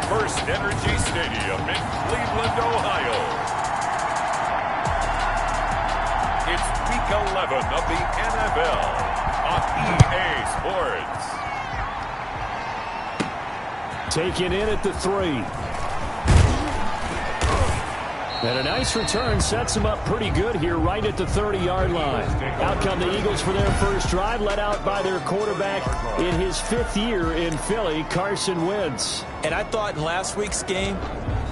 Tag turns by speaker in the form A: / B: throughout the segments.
A: First Energy Stadium in Cleveland, Ohio. It's Week 11 of the NFL on EA Sports.
B: Taken in at the 3. And a nice return sets him up pretty good here right at the 30-yard line. Out come the Eagles for their first drive, led out by their quarterback in his 5th year in Philly, Carson Wentz.
C: And I thought in last week's game,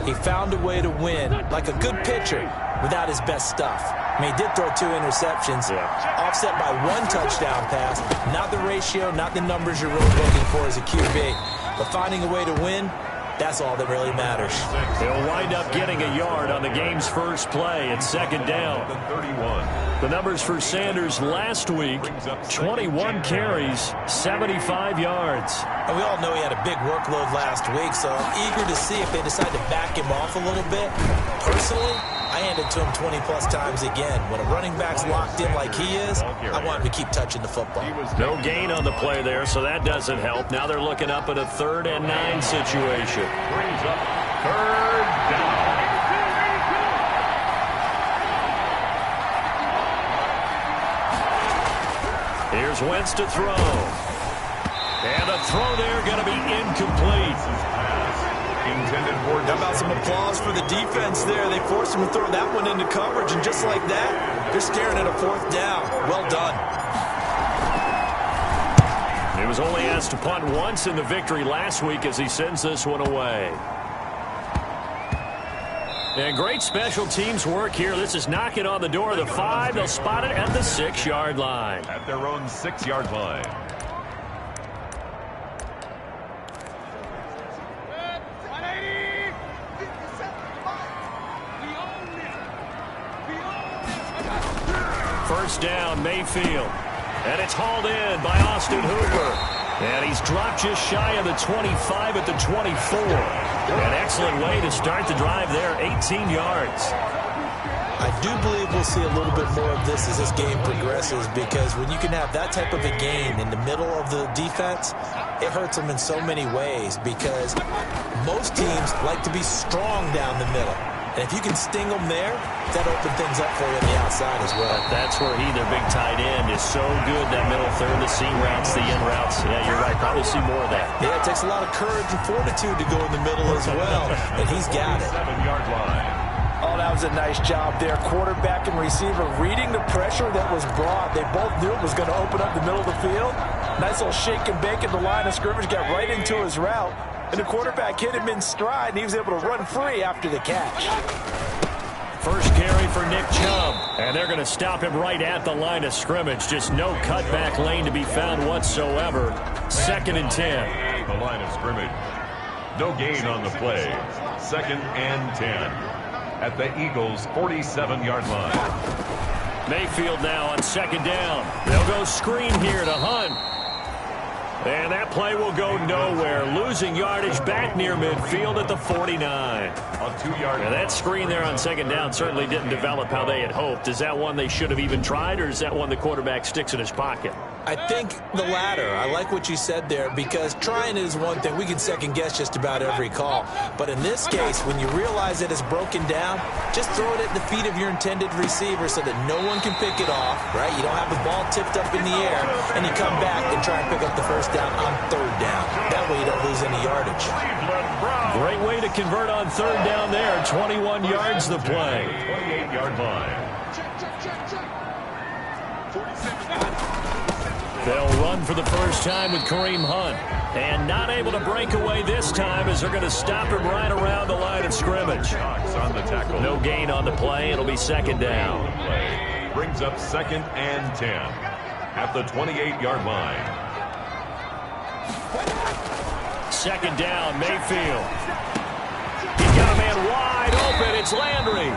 C: he found a way to win, like a good pitcher, without his best stuff. I mean, he did throw 2 interceptions, offset by 1 touchdown pass. Not the ratio, not the numbers you're really looking for as a QB. But finding a way to win, that's all that really matters.
B: He'll wind up getting a yard on the game's first play at 2nd down. The numbers for Sanders last week, 21 carries, 75 yards.
C: And we all know he had a big workload last week, so I'm eager to see if they decide to back him off a little bit. Personally, I hand it to him 20-plus times again. When a running back's locked in like he is, I want him to keep touching the football.
B: No gain on the play there, so that doesn't help. Now they're looking up at a 3rd and 9 situation.
A: Brings up 3rd down.
B: Here's Wentz to throw. And a throw there going to be incomplete.
A: Intended for
C: How about some applause for the defense there? They forced him to throw that one into coverage, and just like that, they're staring at a 4th down. Well done.
B: He was only asked to punt once in the victory last week as he sends this one away. And great special teams work here. This is knocking on the door of the 5. They'll spot it at the 6-yard line.
A: At their own 6-yard line.
B: First down, Mayfield. And it's hauled in by Austin Hooper. And he's dropped just shy of the 25 at the 24. An excellent way to start the drive there, 18 yards.
C: I do believe we'll see a little bit more of this as this game progresses, because when you can have that type of a gain in the middle of the defense, it hurts them in so many ways, because most teams like to be strong down the middle. And if you can sting them there, that opens things up for you on the outside as well.
B: That's where their big tight end, is so good, that middle third, the seam routes, the in routes. Yeah, you're right. Probably see more of that.
C: Yeah, it takes a lot of courage and fortitude to go in the middle as well. And he's got it.
A: 7-yard line.
C: Oh, that was a nice job there. Quarterback and receiver reading the pressure that was brought. They both knew it was going to open up the middle of the field. Nice little shake and bake at the line of scrimmage. Got right into his route. And the quarterback hit him in stride, and he was able to run free after the catch.
B: First carry for Nick Chubb. And they're going to stop him right at the line of scrimmage. Just no cutback lane to be found whatsoever. 2nd and 10.
A: The line of scrimmage. No gain on the play. 2nd and 10. At the Eagles' 47-yard line.
B: Mayfield now on 2nd down. They'll go screen here to Hunt. And that play will go nowhere. Losing yardage back near midfield at the 49.
A: On 2-yard.
B: And that screen there on 2nd down certainly didn't develop how they had hoped. Is that one they should have even tried, or is that one the quarterback sticks in his pocket?
C: I think the latter. I like what you said there, because trying is one thing. We can second guess just about every call. But in this case, when you realize that it's broken down, just throw it at the feet of your intended receiver so that no one can pick it off, right? You don't have the ball tipped up in the air, and you come back and try and pick up the first down on 3rd down. That way you don't lose any yardage.
B: Great way to convert on 3rd down there. 21 yards the play.
A: 28-yard line.
B: They'll run for the first time with Kareem Hunt. And not able to break away this time, as they're going to stop him right around the line of scrimmage.
A: On the tackle.
B: No gain on the play. It'll be 2nd down.
A: Brings up 2nd and 10. At the 28-yard line.
B: 2nd down, Mayfield. He's got a man wide open. It's Landry.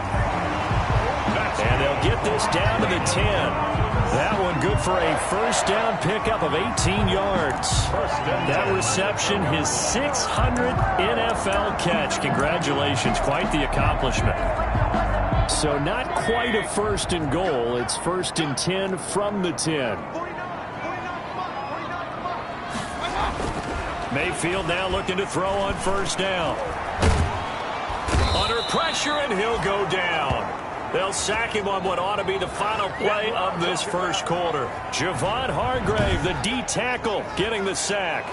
B: And they'll get this down to the 10. That one good for a first down pickup of 18 yards. That reception, his 600th NFL catch. Congratulations, quite the accomplishment. So not quite a 1st and goal. It's 1st and 10 from the 10. Mayfield now looking to throw on first down. Under pressure, and he'll go down. They'll sack him on what ought to be the final play of this first quarter. Javon Hargrave, the D tackle, getting the sack.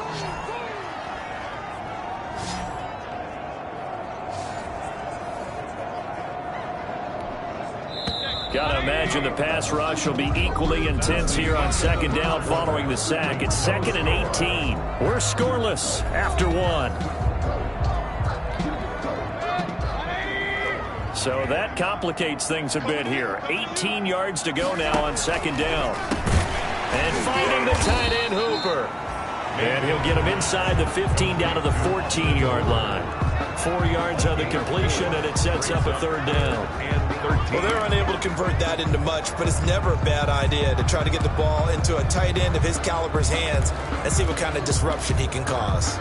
B: Got to imagine the pass rush will be equally intense here on second down following the sack. It's 2nd and 18. We're scoreless after 1. So that complicates things a bit here. 18 yards to go now on second down. And finding the tight end Hooper. And he'll get him inside the 15 down to the 14-yard line. 4 yards on the completion, and it sets up a third down.
C: Well, they're unable to convert that into much, but it's never a bad idea to try to get the ball into a tight end of his caliber's hands and see what kind of disruption he can cause.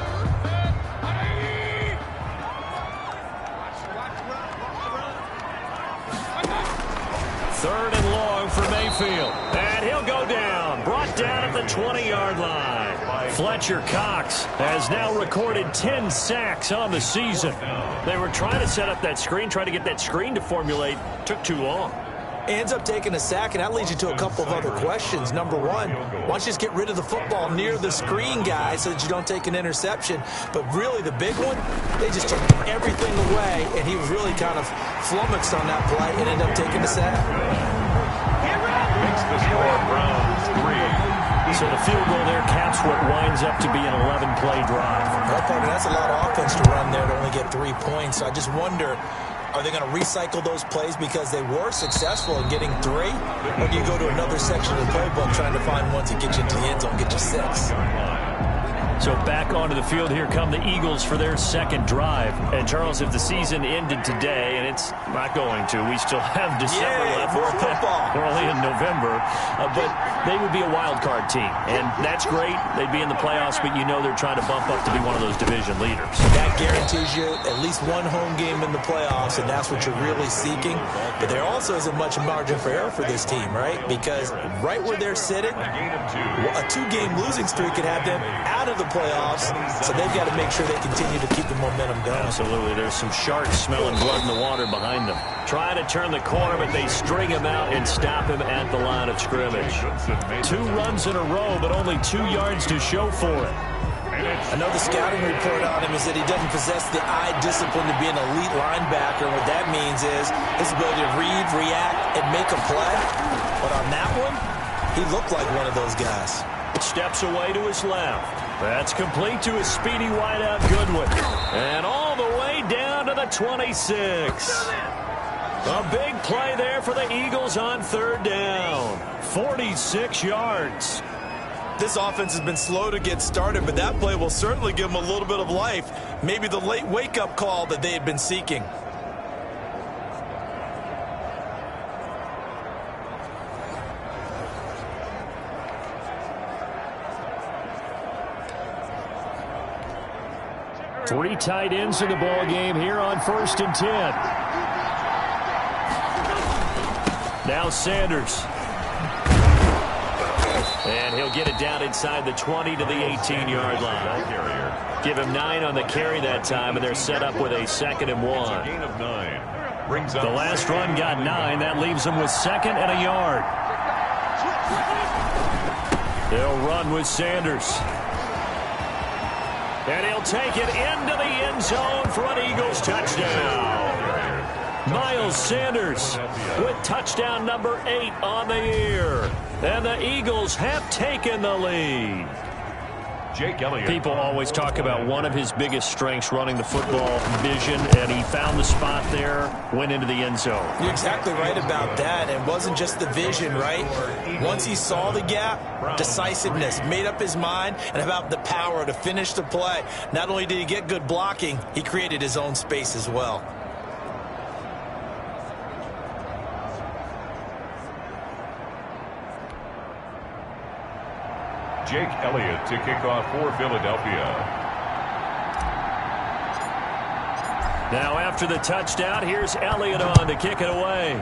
B: Third and long for Mayfield. And he'll go down. Brought down at the 20-yard line. Fletcher Cox has now recorded 10 sacks on the season. They were trying to set up that screen, trying to get that screen to formulate. Took too long.
C: Ends up taking a sack, and that leads you to a couple of other questions. Number one, why don't you just get rid of the football near the screen guy so that you don't take an interception? But really the big one, they just took everything away, and he was really kind of flummoxed on that play and ended up taking the sack.
A: Makes the score Browns 3.
B: So the field goal there caps what winds up to be an 11-play drive.
C: Well, partner, that's a lot of offense to run there to only get 3 points. So I just wonder, are they going to recycle those plays because they were successful in getting 3? Or do you go to another section of the playbook trying to find ones that get you into the end zone, get you 6?
B: So back onto the field, here come the Eagles for their second drive. And, Charles, if the season ended today, and it's not going to, we still have December left.
C: More football.
B: We're only in November. But they would be a wild card team. And that's great. They'd be in the playoffs, but you know they're trying to bump up to be one of those division leaders.
C: That guarantees you at least one home game in the playoffs, and that's what you're really seeking. But there also isn't much margin for error for this team, right? Because right where they're sitting, a 2-game losing streak could have them out of the playoffs, so they've got to make sure they continue to keep the momentum going.
B: Absolutely. There's some sharks smelling blood in the water behind them. Trying to turn the corner, but they string him out and stop him at the line of scrimmage. 2 runs in a row, but only 2 yards to show for it.
C: I know the scouting report on him is that he doesn't possess the eye discipline to be an elite linebacker, and what that means is his ability to read, react, and make a play. But on that one, he looked like one of those guys.
B: Steps away to his left. That's complete to his speedy wideout Goodwin. And all the way down to the 26. A big play there for the Eagles on third down. 46 yards.
C: This offense has been slow to get started, but that play will certainly give them a little bit of life. Maybe the late wake-up call that they had been seeking.
B: Three tight ends in the ball game here on 1st and 10. Now Sanders. And he'll get it down inside the 20 to the 18-yard line. Give him 9 on the carry that time, and they're set up with a 2nd and 1.
A: Gain of 9.
B: The last run got 9. That leaves them with 2nd and a yard. They'll run with Sanders. And he'll take it into the end zone for an Eagles touchdown. Miles Sanders with touchdown number 8 on the year. And the Eagles have taken the lead.
A: Jake Elliott.
B: People always talk about one of his biggest strengths, running the football, vision, and he found the spot there, went into the end zone.
C: You're exactly right about that. It wasn't just the vision, right? Once he saw the gap, decisiveness, made up his mind, and about the power to finish the play. Not only did he get good blocking, he created his own space as well.
A: Jake Elliott to kick off for Philadelphia.
B: Now after the touchdown, here's Elliott on to kick it away.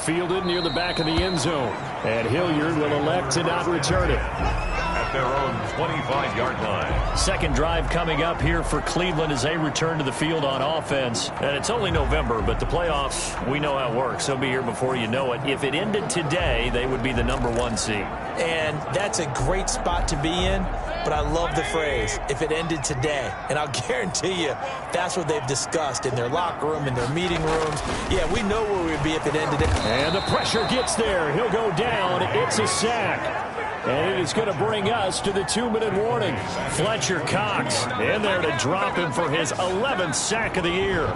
B: Fielded near the back of the end zone. And Hilliard will elect to not return it.
A: At at their own 25-yard line.
B: Second drive coming up here for Cleveland as they return to the field on offense. And it's only November, but the playoffs, we know how it works. They'll be here before you know it. If it ended today, they would be the #1 seed.
C: And that's a great spot to be in, but I love the phrase, if it ended today. And I'll guarantee you, that's what they've discussed in their locker room, in their meeting rooms. Yeah, we know where we'd be if it ended it.
B: And the pressure gets there. He'll go down. It's a sack. And it is going to bring us to the 2-minute warning. Fletcher Cox in there to drop him for his 11th sack of the year.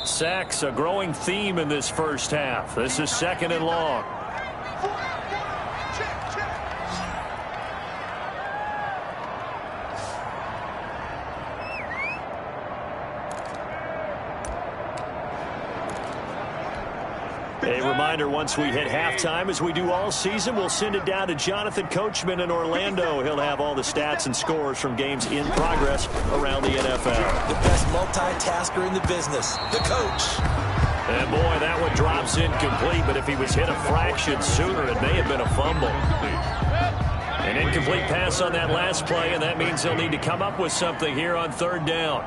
B: Sacks, a growing theme in this first half. This is 2nd and long. A reminder, once we hit halftime, as we do all season, we'll send it down to Jonathan Coachman in Orlando. He'll have all the stats and scores from games in progress around the NFL.
C: The best multitasker in the business, the coach.
B: And boy, that one drops incomplete, but if he was hit a fraction sooner, it may have been a fumble. An incomplete pass on that last play, and that means they'll need to come up with something here on 3rd down.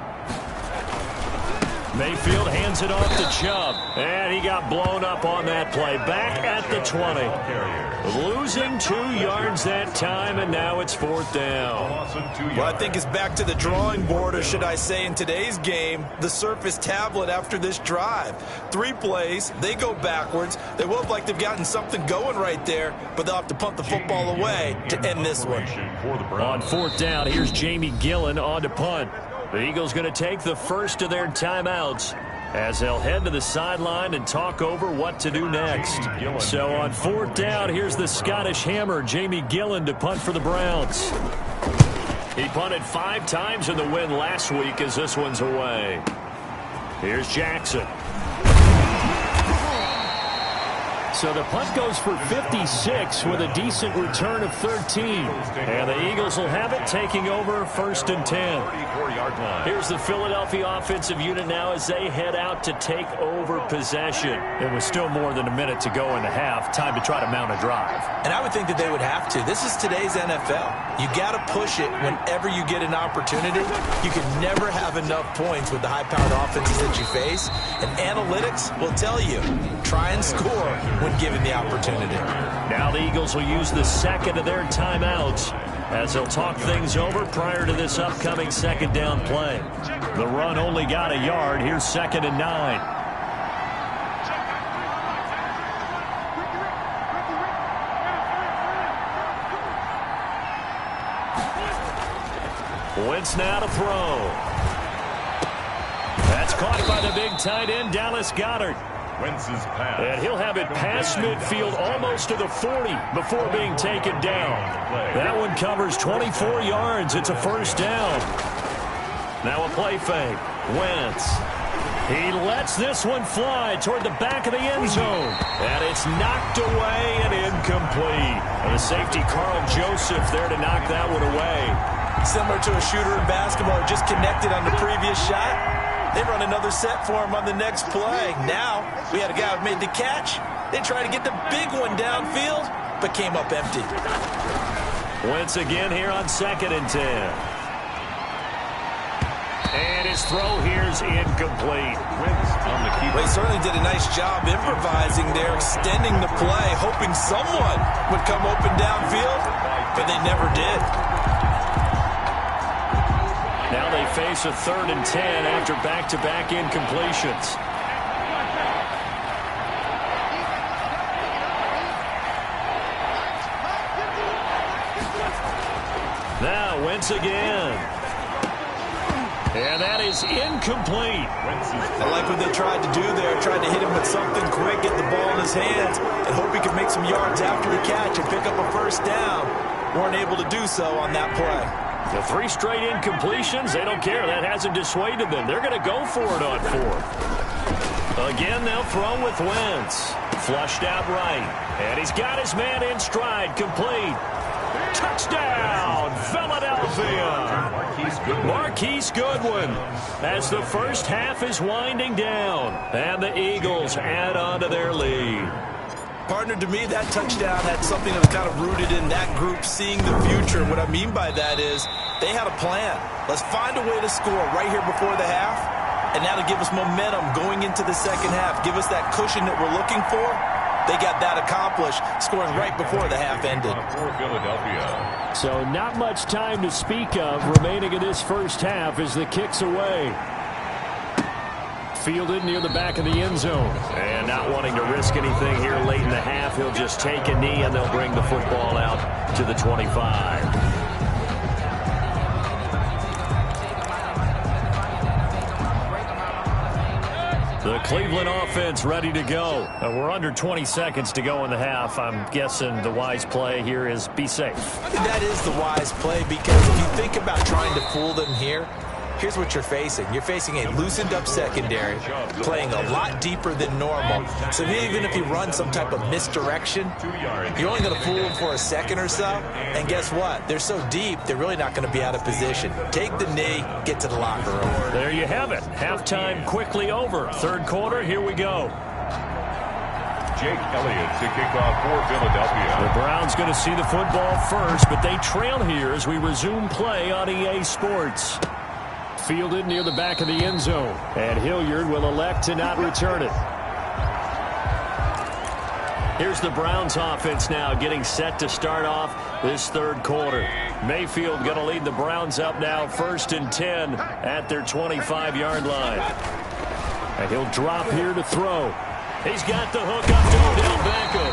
B: Mayfield hands it off to Chubb, and he got blown up on that play. Back at the 20. Losing 2 yards that time, and now it's 4th down.
C: Well, I think it's back to the drawing board, or should I say in today's game, the Surface tablet after this drive. 3 plays, they go backwards. They will look like they've gotten something going right there, but they'll have to punt the football away to end this one.
B: On 4th down, here's Jamie Gillen on to punt. The Eagles going to take the first of their timeouts as they'll head to the sideline and talk over what to do next. So on 4th down, here's the Scottish Hammer, Jamie Gillen, to punt for the Browns. He punted 5 times in the win last week as this one's away. Here's Jackson. So the punt goes for 56 with a decent return of 13. And the Eagles will have it, taking over 1st and 10. Here's the Philadelphia offensive unit now as they head out to take over possession. It was still more than a minute to go in the half. Time to try to mount a drive.
C: And I would think that they would have to. This is today's NFL. You got to push it whenever you get an opportunity. You can never have enough points with the high-powered offenses that you face. And analytics will tell you, try and score when given the opportunity.
B: Now the Eagles will use the 2nd of their timeouts as they'll talk things over prior to this upcoming 2nd down play. The run only got a yard. Here's 2nd and 9. Wentz now to throw. That's caught by the big tight end, Dallas Goedert.
A: Wentz's pass.
B: And he'll have it past midfield almost to the 40 before being taken down. That one covers 24 yards. It's a 1st down. Now a play fake. Wentz. He lets this one fly toward the back of the end zone. And it's knocked away and incomplete. And the safety, Carl Joseph, there to knock that one away.
C: Similar to a shooter in basketball who just connected on the previous shot. They run another set for him on the next play. Now, we had a guy who made the catch. They tried to get the big one downfield, but came up empty.
B: Wentz again here on 2nd and 10. And his throw here's incomplete.
A: Wentz on the keeper.
C: They certainly did a nice job improvising there, extending the play, hoping someone would come open downfield, but they never did.
B: Now they face a 3rd and 10 after back-to-back incompletions. Now Wentz again. And that is incomplete.
C: I like what they tried to do there. Tried to hit him with something quick, get the ball in his hands, and hope he could make some yards after the catch and pick up a 1st down. Weren't able to do so on that play.
B: The 3 straight incompletions, they don't care. That hasn't dissuaded them. They're going to go for it on 4th. Again, they'll throw with Wentz. Flushed out right. And he's got his man in stride, complete. Touchdown, Philadelphia. Marquise Goodwin as the first half is winding down, and the Eagles add on to their lead.
C: Partner, to me, that touchdown had something that was kind of rooted in that group seeing the future. What I mean by that is they had a plan. Let's find a way to score right here before the half, and that'll give us momentum going into the second half, give us that cushion that we're looking for. They got that accomplished, scoring right before the half ended.
B: So not much time to speak of remaining in this first half as the kick's away. Fielded near the back of the end zone. And not wanting to risk anything here late in the half, he'll just take a knee and they'll bring the football out to the 25. The Cleveland offense ready to go. We're under 20 seconds to go in the half. I'm guessing the wise play here is be safe.
C: That is the wise play, because if you think about trying to fool them here, here's what you're facing. You're facing a loosened up secondary, playing a lot deeper than normal. So even if you run some type of misdirection, you're only going to fool them for a second or so. And guess what? They're so deep, they're really not going to be out of position. Take the knee, get to the locker room.
B: There you have it. Halftime quickly over. Third quarter, here we go.
A: Jake Elliott to kick off for Philadelphia.
B: The Browns going to see the football first, but they trail here as we resume play on EA Sports. Fielded near the back of the end zone, and Hilliard will elect to not return it. Here's the Browns offense now getting set to start off this third quarter. Mayfield going to lead the Browns up now, 1st and 10 at their 25-yard line. And he'll drop here to throw. He's got the hook up to Odell Beckham.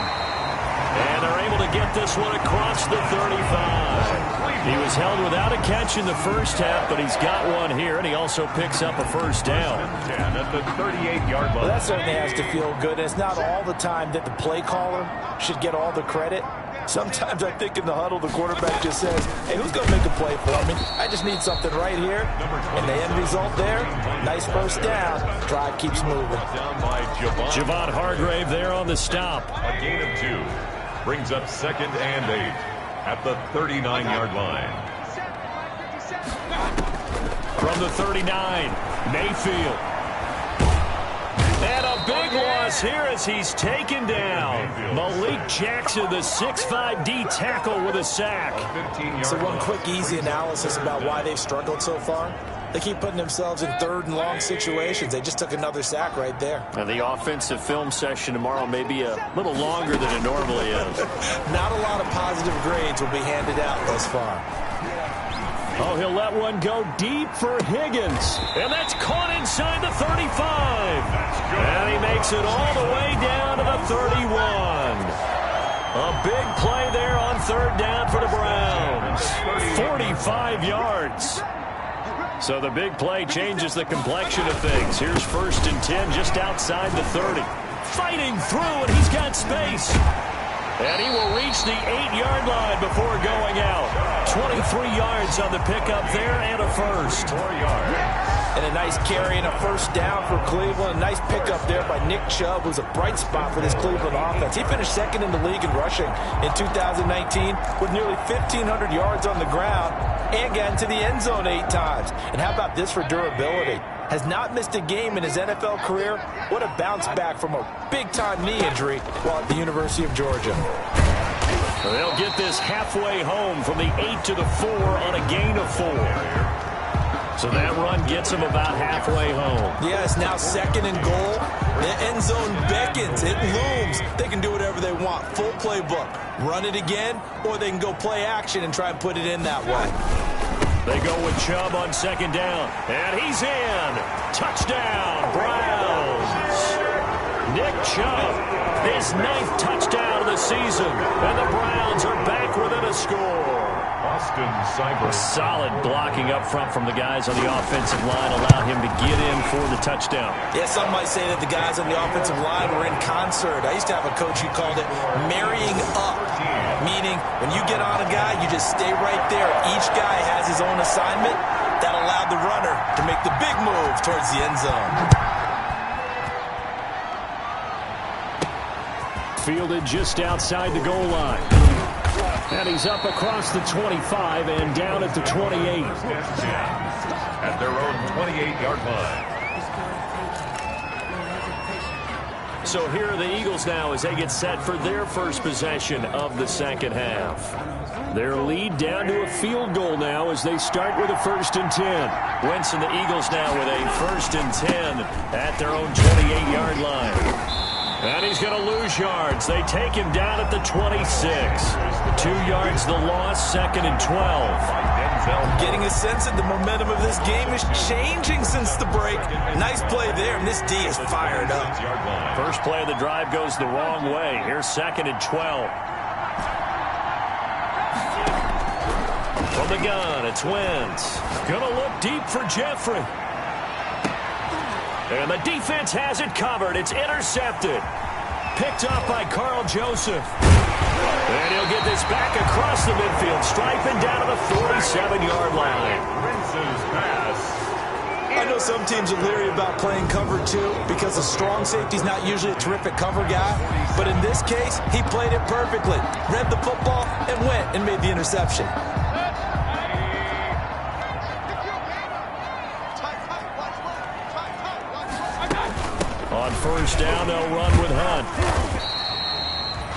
B: And they're able to get this one across the 35. He was held without a catch in the first half, but he's got one here, and he also picks up a first down.
A: At the 38-yard line.
D: Well, that certainly has to feel good. It's not all the time that the play caller should get all the credit. Sometimes I think in the huddle, the quarterback just says, hey, who's going to make a play for me? I just need something right here. And the end result there, nice first down. Drive keeps moving.
B: Javon Hargrave there on the stop.
A: A gain of 2. Brings up 2nd and 8 at the 39-yard line.
B: From the 39, Mayfield. And a big loss here as he's taken down. Malik Jackson, the 6'5" D tackle with a sack.
D: So one quick, easy analysis about why they've struggled so far. They keep putting themselves in 3rd and long situations. They just took another sack right there.
B: And the offensive film session tomorrow may be a little longer than it normally is.
D: Not a lot of positive grades will be handed out thus far.
B: Oh, he'll let one go deep for Higgins. And that's caught inside the 35. And he makes it all the way down to the 31. A big play there on 3rd down for the Browns. 45 yards. So the big play changes the complexion of things. Here's 1st and 10 just outside the 30. Fighting through, and he's got space. And he will reach the 8-yard line before going out. 23 yards on the pickup there and a first.
A: 4 yards.
D: And a nice carry and a first down for Cleveland. A nice pickup there by Nick Chubb, who's a bright spot for this Cleveland offense. He finished 2nd in the league in rushing in 2019 with nearly 1,500 yards on the ground and got into the end zone 8 times. And how about this for durability? Has not missed a game in his NFL career. What a bounce back from a big-time knee injury while at the University of Georgia.
B: They'll get this halfway home from the 8 to the 4 on a gain of 4. So that run gets them about halfway home.
D: Yeah, it's now 2nd and goal. The end zone beckons. It looms. They can do whatever they want. Full playbook. Run it again, or they can go play action and try and put it in that way.
B: They go with Chubb on 2nd down. And he's in. Touchdown, Browns. Nick Chubb, his 9th touchdown of the season. And the Browns are back within a score.
A: Austin Seibert.
B: Solid blocking up front from the guys on the offensive line allowed him to get in for the touchdown.
D: Yeah, some might say that the guys on the offensive line were in concert. I used to have a coach who called it marrying up, meaning when you get on a guy, you just stay right there. Each guy has his own assignment. That allowed the runner to make the big move towards the end zone.
B: Fielded just outside the goal line. And he's up across the 25 and down at the 28.
A: At their own 28-yard line.
B: So here are the Eagles now as they get set for their first possession of the second half. Their lead down to a field goal now as they start with a 1st and 10. Wentz and the Eagles now with a 1st and 10 at their own 28-yard line. And he's going to lose yards. They take him down at the 26. 2 yards the loss, 2nd and 12.
D: Getting a sense that the momentum of this game is changing since the break. Nice play there, and this D is fired up.
B: First play of the drive goes the wrong way. Here's 2nd and 12. From the gun, it's Wentz. Gonna look deep for Jeffrey. And the defense has it covered. It's intercepted. Picked up by Carl Joseph. And he'll get this back across the midfield, striping down to the 47-yard line.
D: I know some teams are leery about playing cover 2 because a strong safety's not usually a terrific cover guy. But in this case, he played it perfectly. Read the football and went and made the interception.
B: On 1st down, they'll run with Hunt.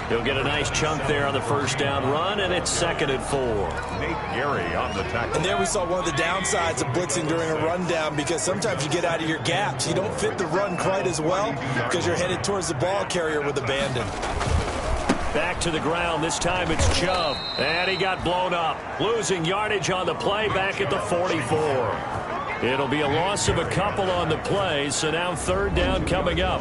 B: He'll get a nice chunk there on the 1st down run, and it's 2nd and 4.
A: Nate Gary on the tackle.
D: And there we saw one of the downsides of blitzing during a rundown because sometimes you get out of your gaps. You don't fit the run quite as well because you're headed towards the ball carrier with abandon.
B: Back to the ground. This time it's Chubb. And he got blown up. Losing yardage on the play back at the 44. It'll be a loss of a couple on the play, so now 3rd down coming up.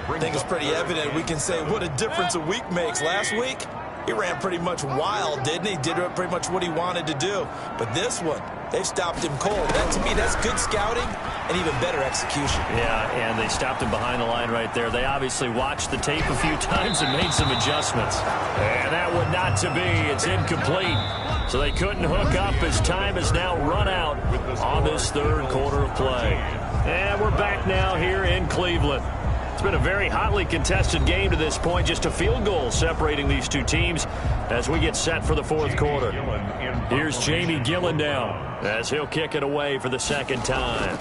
D: I think it's pretty evident. We can say what a difference a week makes. Last week, he ran pretty much wild, didn't he? Did pretty much what he wanted to do. But this one, they've stopped him cold. That, to me, that's good scouting and even better execution.
B: Yeah, and they stopped him behind the line right there. They obviously watched the tape a few times and made some adjustments. And that one not to be. It's incomplete. So they couldn't hook up as time has now run out on this 3rd quarter of play. And we're back now here in Cleveland. It's been a very hotly contested game to this point. Just a field goal separating these two teams as we get set for the 4th quarter. Here's Jamie Gillen now as he'll kick it away for the 2nd time.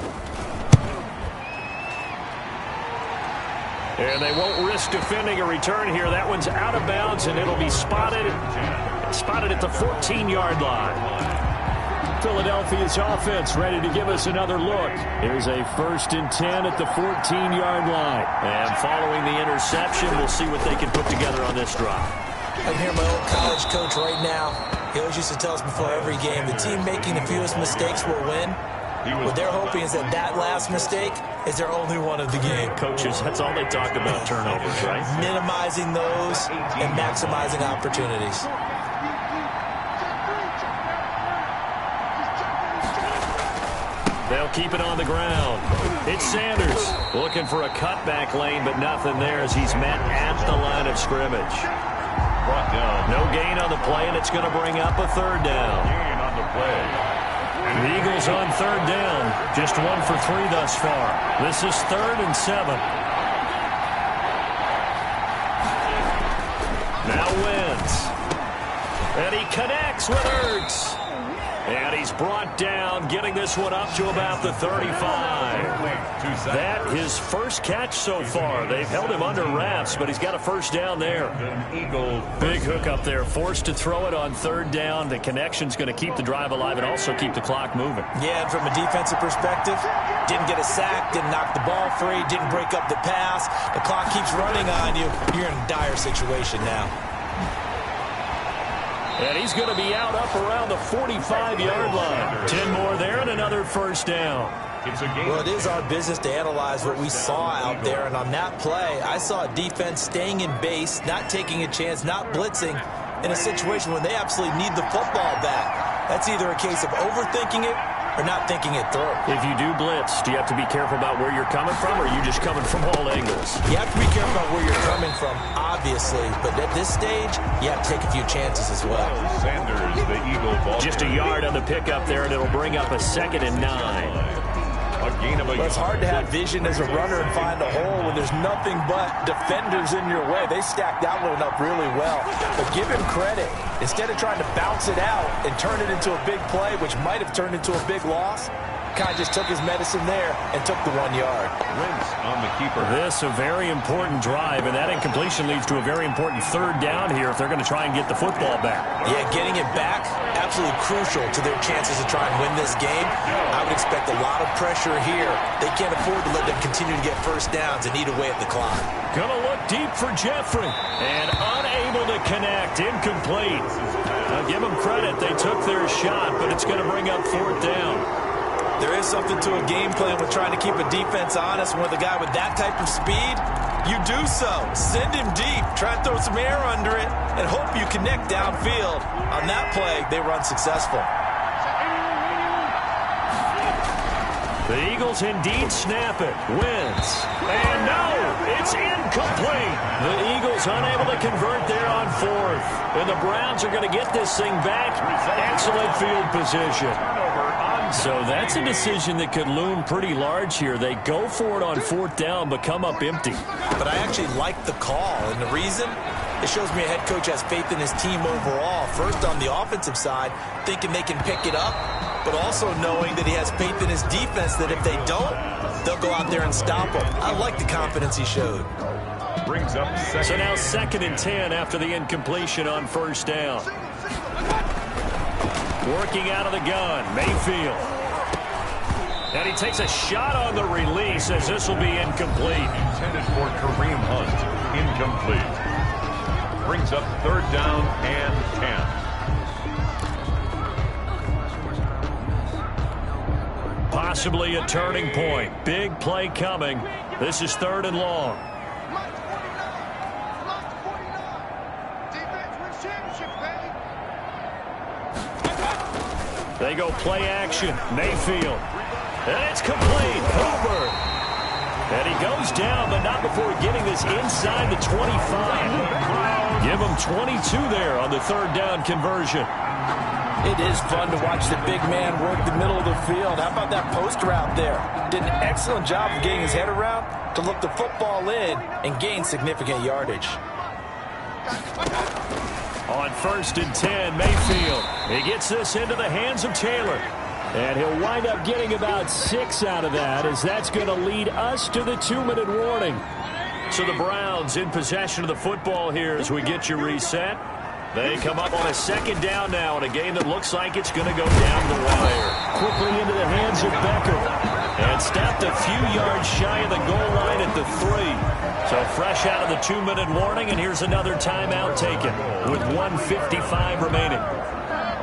B: And they won't risk defending a return here. That one's out of bounds, and it'll be spotted at the 14-yard line. Philadelphia's offense ready to give us another look. Here's a 1st and 10 at the 14-yard line. And following the interception, we'll see what they can put together on this drive.
D: I can hear my old college coach right now. He always used to tell us before every game, the team making the fewest mistakes will win. What they're hoping is that that last mistake is their only one of the game.
B: Coaches, that's all they talk about, turnovers, right?
D: Minimizing those and maximizing opportunities.
B: They'll keep it on the ground. It's Sanders looking for a cutback lane, but nothing there as he's met at the line of scrimmage.
A: Brought down.
B: No gain on the play, and it's going to bring up a 3rd down.
A: Gain on the play.
B: The Eagles on 3rd down. Just 1 for 3 thus far. This is 3rd and 7. Now Wentz. And he connects with Ertz. And he's brought down, getting this one up to about the 35. That his first catch so far. They've held him under wraps, but he's got a 1st down there. Big hook up there, forced to throw it on 3rd down. The connection's going to keep the drive alive and also keep the clock moving.
D: Yeah, and from a defensive perspective, didn't get a sack, didn't knock the ball free, didn't break up the pass. The clock keeps running on you. You're in a dire situation now.
B: And he's going to be out up around the 45-yard line. 10 more there and another 1st down.
D: Well, it is our business to analyze what we saw out there. And on that play, I saw a defense staying in base, not taking a chance, not blitzing in a situation when they absolutely need the football back. That's either a case of overthinking it or not thinking it through.
B: If you do blitz, do you have to be careful about where you're coming from, or are you just coming from all angles?
D: You have to be careful about where you're coming from, obviously. But at this stage, you have to take a few chances as well.
A: Sanders, the Eagle ball.
B: Just a yard on the pickup there, and it'll bring up a 2nd and 9.
A: A gain of a yard.
D: It's hard to have vision as a runner and find a hole when there's nothing but defenders in your way. They stacked that one up really well. But give him credit. Instead of trying to bounce it out and turn it into a big play, which might have turned into a big loss, kind of just took his medicine there and took the 1 yard.
A: Wins on the keeper.
B: This a very important drive, and that incompletion leads to a very important third down here if they're going to try and get the football back.
C: Yeah, getting it back, absolutely crucial to their chances to try and win this game. I would expect a lot of pressure here. They can't afford to let them continue to get first downs and eat away at the clock.
B: Gonna look deep for Jeffrey, and unable to connect, incomplete. Now give them credit, they took their shot, but it's going to bring up fourth down.
D: There is something to a game plan with trying to keep a defense honest. When with a guy with that type of speed, you do so. Send him deep, try and throw some air under it, and hope you connect downfield. On that play, they run successful.
B: The Eagles indeed snap it. Wins. And no, it's incomplete. The Eagles unable to convert there on fourth. And the Browns are going to get this thing back. Excellent field position. So that's a decision that could loom pretty large here. They go for it on fourth down, but come up empty.
C: But I actually like the call, and the reason? It shows me a head coach has faith in his team overall. First, on the offensive side, thinking they can pick it up, but also knowing that he has faith in his defense that if they don't, they'll go out there and stop them. I like the confidence he showed.
A: Brings up second.
B: So now 2nd and 10 after the incompletion on first down. Working out of the gun, Mayfield. And he takes a shot on the release as this will be incomplete.
A: Intended for Kareem Hunt. Incomplete. Brings up 3rd down and 10.
B: Possibly a turning point. Big play coming. This is 3rd and long. They go play action. Mayfield. And it's complete. Cooper. And he goes down, but not before getting this inside the 25. Give him 22 there on the 3rd down conversion.
D: It is fun to watch the big man work the middle of the field. How about that post route there? Did an excellent job of getting his head around to look the football in and gain significant yardage.
B: On 1st and 10, Mayfield. He gets this into the hands of Taylor. And he'll wind up getting about 6 out of that, as that's going to lead us to the 2-minute warning. So the Browns in possession of the football here as we get you reset. They come up on a 2nd down now in a game that looks like it's going to go down the wire. Quickly into the hands of Becker. And stopped a few yards shy of the goal line at the 3. So fresh out of the 2-minute warning, and here's another timeout taken with 1:55 remaining.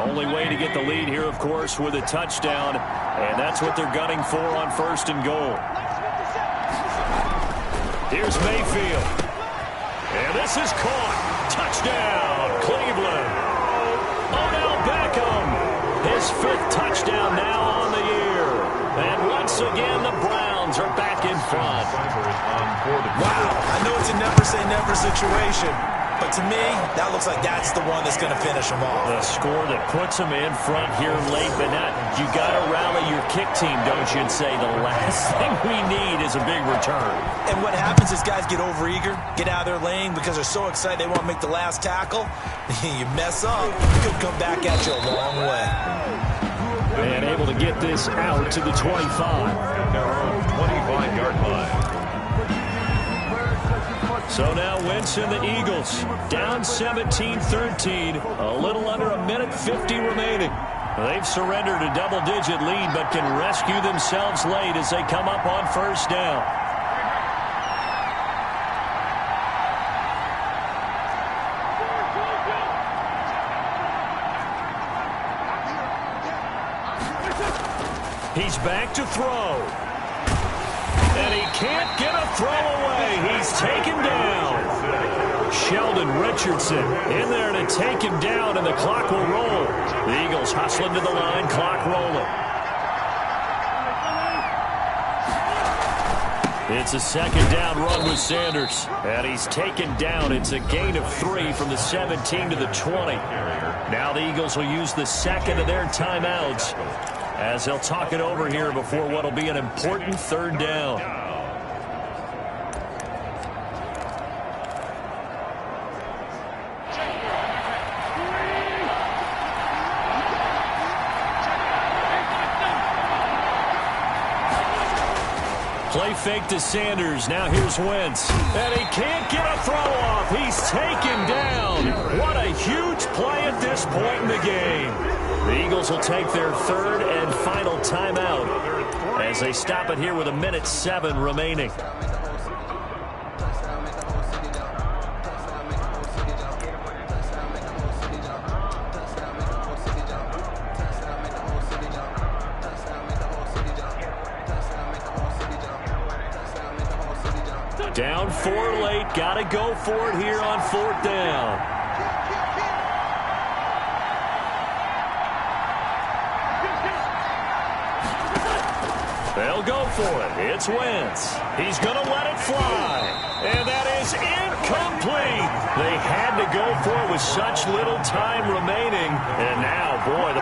B: Only way to get the lead here, of course, with a touchdown, and that's what they're gunning for on 1st and goal. Here's Mayfield. And this is caught. Touchdown, Cleveland. Odell Beckham. His 5th touchdown now on the year. And once again, the Browns are back in front.
C: Wow, I know it's a never-say-never situation, but to me, that looks like that's the one that's going to finish them off.
B: The score that puts them in front here late, but not. You got to rally your kick team, don't you, and say the last thing we need is a big return.
C: And what happens is guys get overeager, get out of their lane because they're so excited they want to make the last tackle. You mess up, it could come back at you a long way.
B: And able to get this out to the 25.
A: Narrow 25-yard line.
B: So now Wentz and the Eagles down 17-13, a little under a minute 50 remaining. They've surrendered a double-digit lead but can rescue themselves late as they come up on 1st down. He's back to throw. And he can't get a throw away. He's taken down. Sheldon Richardson in there to take him down, and the clock will roll. The Eagles hustling to the line, clock rolling. It's a 2nd down run with Sanders. And he's taken down. It's a gain of 3 from the 17 to the 20. Now the Eagles will use the 2nd of their timeouts as they'll talk it over here before what will be an important third down. Play fake to Sanders. Now here's Wentz. And he can't get a throw off. He's taken down. What a huge play at this point in the game. The Eagles will take their third and final timeout as they stop it here with 1:07 remaining. Down 4 late. Got to go for it here on 4th down. They'll go for it. It's Wentz. He's going to let it fly. And that is incomplete. They had to go for it with such little time remaining. And now, boy, the